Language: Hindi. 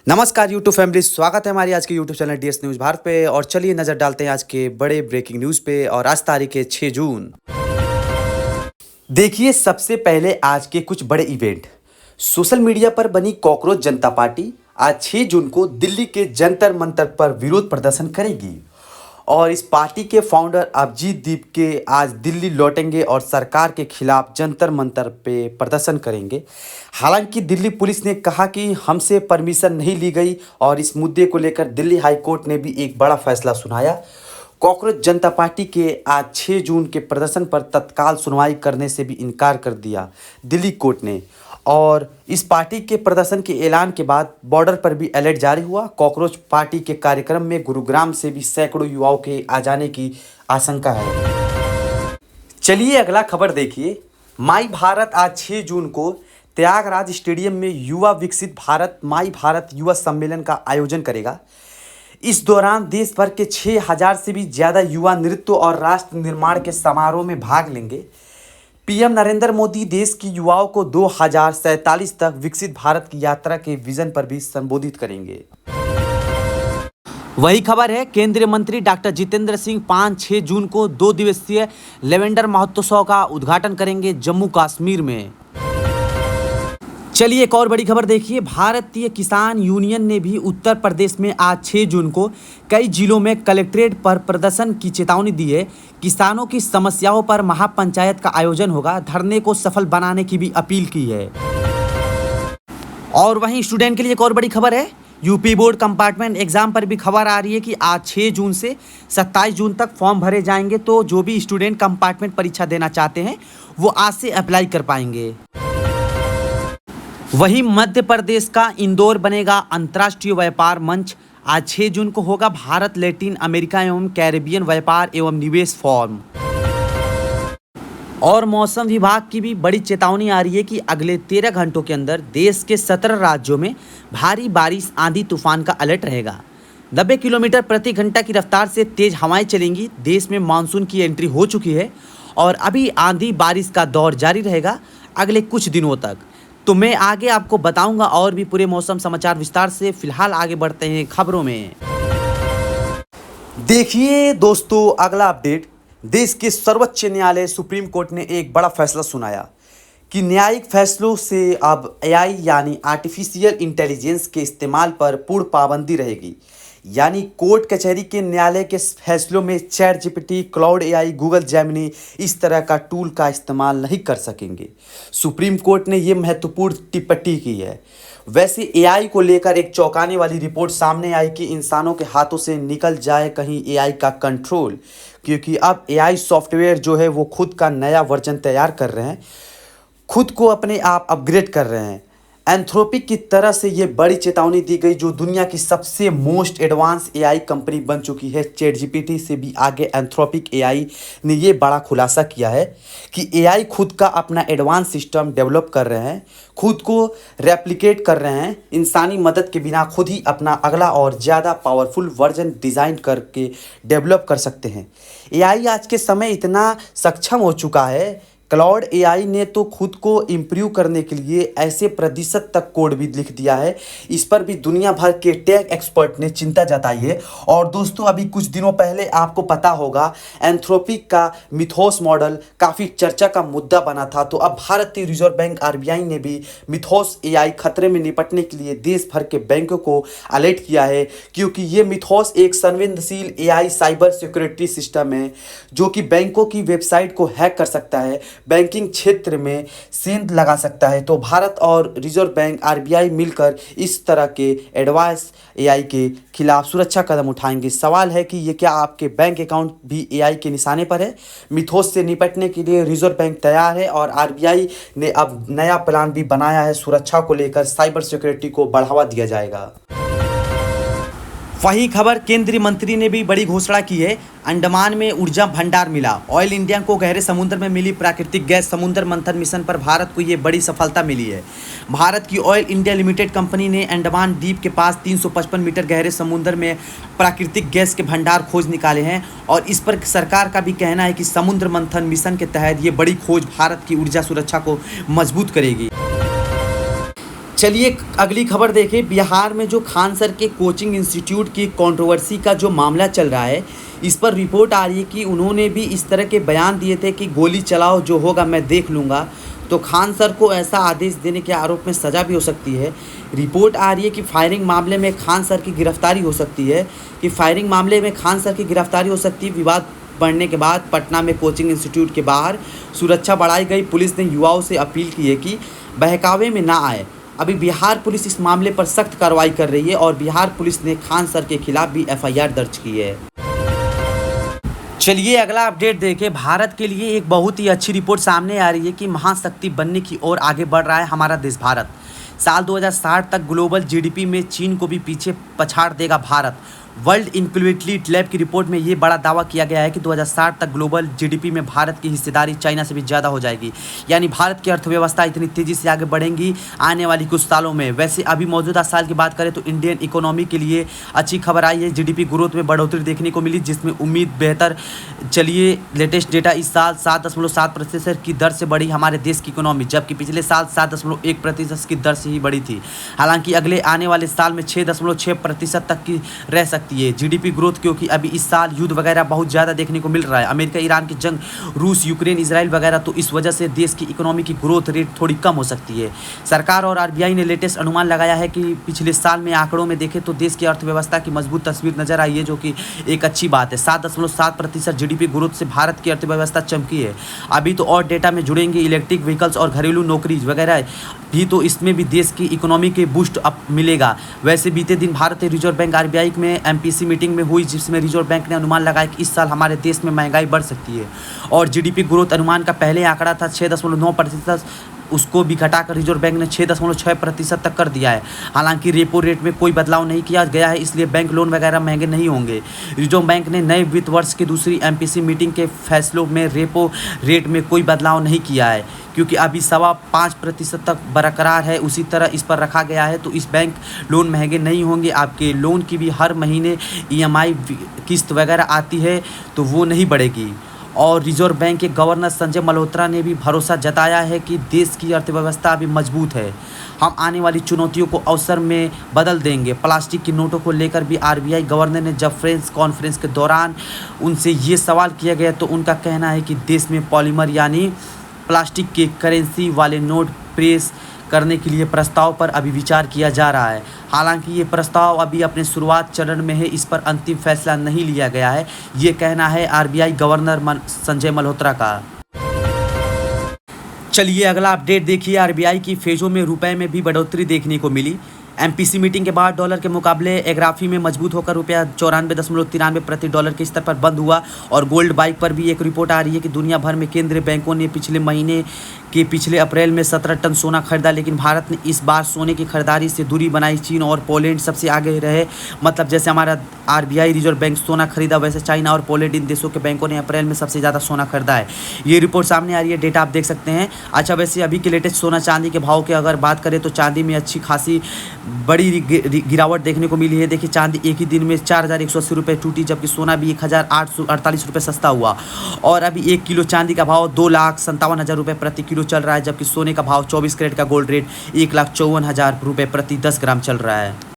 नमस्कार यूट्यूब फैमिली, स्वागत है हमारी आज के YouTube channel DS news Bharat पे। और चलिए नज़र डालते हैं आज के बड़े ब्रेकिंग न्यूज़ पे। और आज तारीख है 6 जून। देखिए सबसे पहले आज के कुछ बड़े इवेंट। सोशल मीडिया पर बनी कॉकरोच जनता पार्टी आज 6 जून को दिल्ली के जंतर मंतर पर विरोध प्रदर्शन करेगी। और इस पार्टी के फाउंडर अभिजीत दीप के आज दिल्ली लौटेंगे और सरकार के खिलाफ जंतर मंतर पे प्रदर्शन करेंगे। हालांकि दिल्ली पुलिस ने कहा कि हमसे परमिशन नहीं ली गई और इस मुद्दे को लेकर दिल्ली हाई कोर्ट ने भी एक बड़ा फैसला सुनाया। कॉकरोच जनता पार्टी के आज 6 जून के प्रदर्शन पर तत्काल सुनवाई करने से भी इनकार कर दिया दिल्ली कोर्ट ने। और इस पार्टी के प्रदर्शन के ऐलान के बाद बॉर्डर पर भी अलर्ट जारी हुआ। कॉकरोच पार्टी के कार्यक्रम में गुरुग्राम से भी सैकड़ों युवाओं के आ जाने की आशंका है। चलिए अगला खबर देखिए। माई भारत आज 6 जून को त्यागराज स्टेडियम में युवा विकसित भारत माई भारत युवा सम्मेलन का आयोजन करेगा। इस दौरान देश भर के 6000 से भी ज़्यादा युवा नृत्य और राष्ट्र निर्माण के समारोह में भाग लेंगे। पीएम नरेंद्र मोदी देश की युवाओं को 2047 तक विकसित भारत की यात्रा के विजन पर भी संबोधित करेंगे। वही खबर है, केंद्रीय मंत्री डॉक्टर जितेंद्र सिंह 5-6 जून को 2 दिवसीय लेवेंडर महोत्सव का उद्घाटन करेंगे जम्मू कश्मीर में। चलिए एक और बड़ी खबर देखिए। भारतीय किसान यूनियन ने भी उत्तर प्रदेश में आज 6 जून को कई जिलों में कलेक्ट्रेट पर प्रदर्शन की चेतावनी दी है। किसानों की समस्याओं पर महापंचायत का आयोजन होगा। धरने को सफल बनाने की भी अपील की है। और वहीं स्टूडेंट के लिए एक और बड़ी खबर है। यूपी बोर्ड कंपार्टमेंट एग्जाम पर भी खबर आ रही है कि आज 6 जून से 27 जून तक फॉर्म भरे जाएंगे। तो जो भी स्टूडेंट कंपार्टमेंट परीक्षा देना चाहते हैं वो आज से अप्लाई कर पाएंगे। वहीं मध्य प्रदेश का इंदौर बनेगा अंतर्राष्ट्रीय व्यापार मंच। आज 6 जून को होगा भारत लैटिन अमेरिका एवं कैरेबियन व्यापार एवं निवेश फोरम। और मौसम विभाग की भी बड़ी चेतावनी आ रही है कि अगले 13 घंटों के अंदर देश के 17 राज्यों में भारी बारिश आंधी तूफान का अलर्ट रहेगा। 90 किलोमीटर प्रति घंटा की रफ्तार से तेज हवाएं चलेंगी। देश में मानसून की एंट्री हो चुकी है और अभी आंधी बारिश का दौर जारी रहेगा अगले कुछ दिनों तक। तो मैं आगे आपको बताऊंगा और भी पूरे मौसम समाचार विस्तार से। फिलहाल आगे बढ़ते हैं खबरों में। देखिए दोस्तों अगला अपडेट। देश के सर्वोच्च न्यायालय सुप्रीम कोर्ट ने एक बड़ा फैसला सुनाया कि न्यायिक फैसलों से अब एआई यानी आर्टिफिशियल इंटेलिजेंस के इस्तेमाल पर पूर्ण पाबंदी रहेगी। यानी कोर्ट कचहरी के न्यायालय के फैसलों में chat GPT, Claude AI, Google Gemini इस तरह का टूल का इस्तेमाल नहीं कर सकेंगे। सुप्रीम कोर्ट ने ये महत्वपूर्ण टिप्पणी की है। वैसे एआई को लेकर एक चौंकाने वाली रिपोर्ट सामने आई कि इंसानों के हाथों से निकल जाए कहीं एआई का कंट्रोल, क्योंकि अब एआई सॉफ्टवेयर जो है वो खुद का नया वर्जन तैयार कर रहे हैं, खुद को अपने आप अपग्रेड कर रहे हैं। एंथ्रोपिक की तरह से ये बड़ी चेतावनी दी गई, जो दुनिया की सबसे मोस्ट एडवांस एआई कंपनी बन चुकी है। चैट जीपीटी से भी आगे एंथ्रोपिक एआई ने ये बड़ा खुलासा किया है कि एआई खुद का अपना एडवांस सिस्टम डेवलप कर रहे हैं, खुद को रेप्लिकेट कर रहे हैं, इंसानी मदद के बिना खुद ही अपना अगला और ज़्यादा पावरफुल वर्जन डिज़ाइन करके डेवलप कर सकते हैं। एआई आज के समय इतना सक्षम हो चुका है, क्लाउड एआई ने तो खुद को इम्प्रूव करने के लिए ऐसे प्रतिशत तक कोड भी लिख दिया है। इस पर भी दुनिया भर के टेक एक्सपर्ट ने चिंता जताई है। और दोस्तों अभी कुछ दिनों पहले आपको पता होगा एंथ्रोपिक का मिथोस मॉडल काफ़ी चर्चा का मुद्दा बना था। तो अब भारतीय रिजर्व बैंक आरबीआई ने भी मिथोस एआई खतरे में निपटने के लिए देश भर के बैंकों को अलर्ट किया है, क्योंकि ये मिथोस एक संवेदनशील एआई साइबर सिक्योरिटी सिस्टम है जो कि बैंकों की वेबसाइट को हैक कर सकता है, बैंकिंग क्षेत्र में सेंध लगा सकता है। तो भारत और रिजर्व बैंक आरबीआई मिलकर इस तरह के एडवांस एआई के खिलाफ सुरक्षा कदम उठाएंगे। सवाल है कि ये क्या आपके बैंक अकाउंट भी एआई के निशाने पर है? मिथोस से निपटने के लिए रिजर्व बैंक तैयार है और आरबीआई ने अब नया प्लान भी बनाया है। सुरक्षा को लेकर साइबर सिक्योरिटी को बढ़ावा दिया जाएगा। वही खबर, केंद्रीय मंत्री ने भी बड़ी घोषणा की है। अंडमान में ऊर्जा भंडार मिला। ऑयल इंडिया को गहरे समुद्र में मिली प्राकृतिक गैस समुद्र मंथन मिशन पर भारत को ये बड़ी सफलता मिली है। भारत की ऑयल इंडिया लिमिटेड कंपनी ने अंडमान द्वीप के पास 355 मीटर गहरे समुद्र में प्राकृतिक गैस के भंडार खोज निकाले हैं और इस पर सरकार का भी कहना है कि समुद्र मंथन मिशन के तहत ये बड़ी खोज भारत की ऊर्जा सुरक्षा को मजबूत करेगी। चलिए अगली खबर देखें। बिहार में जो खान सर के कोचिंग इंस्टीट्यूट की कंट्रोवर्सी का जो मामला चल रहा है, इस पर रिपोर्ट आ रही है कि उन्होंने भी इस तरह के बयान दिए थे कि गोली चलाओ, जो होगा मैं देख लूँगा। तो खान सर को ऐसा आदेश देने के आरोप में सज़ा भी हो सकती है। रिपोर्ट आ रही है कि फायरिंग मामले में खान सर की गिरफ्तारी हो सकती है विवाद बढ़ने के बाद पटना में कोचिंग इंस्टीट्यूट के बाहर सुरक्षा बढ़ाई गई। पुलिस ने युवाओं से अपील की है कि बहकावे में ना आए। अभी बिहार पुलिस इस मामले पर सख्त कार्रवाई कर रही है और बिहार पुलिस ने खान सर के खिलाफ भी एफआईआर दर्ज की है। चलिए अगला अपडेट देखें। भारत के लिए एक बहुत ही अच्छी रिपोर्ट सामने आ रही है कि महाशक्ति बनने की ओर आगे बढ़ रहा है हमारा देश भारत। साल 2060 तक ग्लोबल जीडीपी में चीन को भी पीछे पछाड़ देगा भारत। वर्ल्ड इक्विटी लैब की रिपोर्ट में ये बड़ा दावा किया गया है कि 2060 तक ग्लोबल जीडीपी में भारत की हिस्सेदारी चाइना से भी ज़्यादा हो जाएगी। यानी भारत की अर्थव्यवस्था इतनी तेज़ी से आगे बढ़ेगी आने वाली कुछ सालों में। वैसे अभी मौजूदा साल की बात करें तो इंडियन इकोनॉमी के लिए अच्छी खबर आई है। जीडीपी ग्रोथ में बढ़ोतरी देखने को मिली, जिसमें उम्मीद बेहतर। चलिए लेटेस्ट डेटा इस साल 7.7% की दर से बढ़ी हमारे देश की इकोनॉमी, जबकि पिछले साल 7.1% की दर से ही बढ़ी थी। हालांकि अगले आने वाले साल में 6.6% तक की रह सकती है जीडीपी ग्रोथ, क्योंकि अभी इस साल युद्ध वगैरह बहुत ज़्यादा देखने को मिल रहा है। अमेरिका ईरान की जंग, रूस यूक्रेन इजराइल वगैरह, तो इस वजह से देश की इकोनॉमी की ग्रोथ रेट थोड़ी कम हो सकती है। सरकार और आरबीआई ने लेटेस्ट अनुमान लगाया है कि पिछले साल में आंकड़ों में देखें तो देश की अर्थव्यवस्था की मजबूत तस्वीर नजर आई है, जो कि एक अच्छी बात है। 7.7% जीडीपी ग्रोथ से भारत की अर्थव्यवस्था चमकी है। अभी तो और डेटा में जुड़ेंगे इलेक्ट्रिक व्हीकल्स और घरेलू नौकरी वगैरह भी, तो इसमें भी देश की इकोनॉमी के बूस्ट अप मिलेगा। वैसे बीते दिन भारतीय रिजर्व बैंक आरबीआई में एमपीसी मीटिंग में हुई, जिसमें रिजर्व बैंक ने अनुमान लगाया कि इस साल हमारे देश में महंगाई बढ़ सकती है और जीडीपी ग्रोथ अनुमान का पहले आंकड़ा था 6.9%, उसको भी घटाकर रिजर्व बैंक ने 6.6% तक कर दिया है। हालांकि रेपो रेट में कोई बदलाव नहीं किया गया है, इसलिए बैंक लोन वगैरह महंगे नहीं होंगे। रिजर्व बैंक ने नए वित्त वर्ष की दूसरी एमपीसी मीटिंग के फैसलों में रेपो रेट में कोई बदलाव नहीं किया है, क्योंकि अभी 5.25% तक बरकरार है, उसी तरह इस पर रखा गया है। तो इस बैंक लोन महंगे नहीं होंगे। आपके लोन की भी हर महीने ईएमआई किस्त वगैरह आती है, तो वो नहीं बढ़ेगी। और रिजर्व बैंक के गवर्नर संजय मल्होत्रा ने भी भरोसा जताया है कि देश की अर्थव्यवस्था अभी मजबूत है। हम आने वाली चुनौतियों को अवसर में बदल देंगे। प्लास्टिक के नोटों को लेकर भी आरबीआई गवर्नर ने जब प्रेस कॉन्फ्रेंस के दौरान उनसे ये सवाल किया गया, तो उनका कहना है कि देश में पॉलीमर यानी प्लास्टिक के करेंसी वाले नोट प्रेस करने के लिए प्रस्ताव पर अभी विचार किया जा रहा है। हालांकि ये प्रस्ताव अभी अपने शुरुआत चरण में है, इस पर अंतिम फैसला नहीं लिया गया है। ये कहना है आरबीआई गवर्नर संजय मल्होत्रा का। चलिए अगला अपडेट देखिए। आरबीआई की फेजों में रुपए में भी बढ़ोतरी देखने को मिली। एमपीसी मीटिंग के बाद डॉलर के मुकाबले एग्राफी में मजबूत होकर रुपया 94.93 प्रति डॉलर के स्तर पर बंद हुआ। और गोल्ड बाइक पर भी एक रिपोर्ट आ रही है कि दुनिया भर में केंद्रीय बैंकों ने पिछले अप्रैल में 17 टन सोना खरीदा, लेकिन भारत ने इस बार सोने की खरीदारी से दूरी बनाई। चीन और पोलैंड सबसे आगे रहे। मतलब जैसे हमारा आरबीआई रिजर्व बैंक सोना खरीदा, वैसे चाइना और पोलैंड इन देशों के बैंकों ने अप्रैल में सबसे ज़्यादा सोना खरीदा है। ये रिपोर्ट सामने आ रही है, डेटा आप देख सकते हैं। अच्छा, वैसे अभी के लेटेस्ट सोना चांदी के भाव की अगर बात करें तो चांदी में अच्छी खासी बड़ी गिरावट देखने को मिली है। देखिए चांदी एक ही दिन में 4,180 रुपये टूटी, जबकि सोना भी 1,848 रुपये सस्ता हुआ। और अभी 1 किलो चांदी का भाव 2,57,000 रुपये प्रति किलो चल रहा है, जबकि सोने का भाव 24 कैरेट का गोल्ड रेट 1,54,000 रुपये प्रति 10 ग्राम चल रहा है।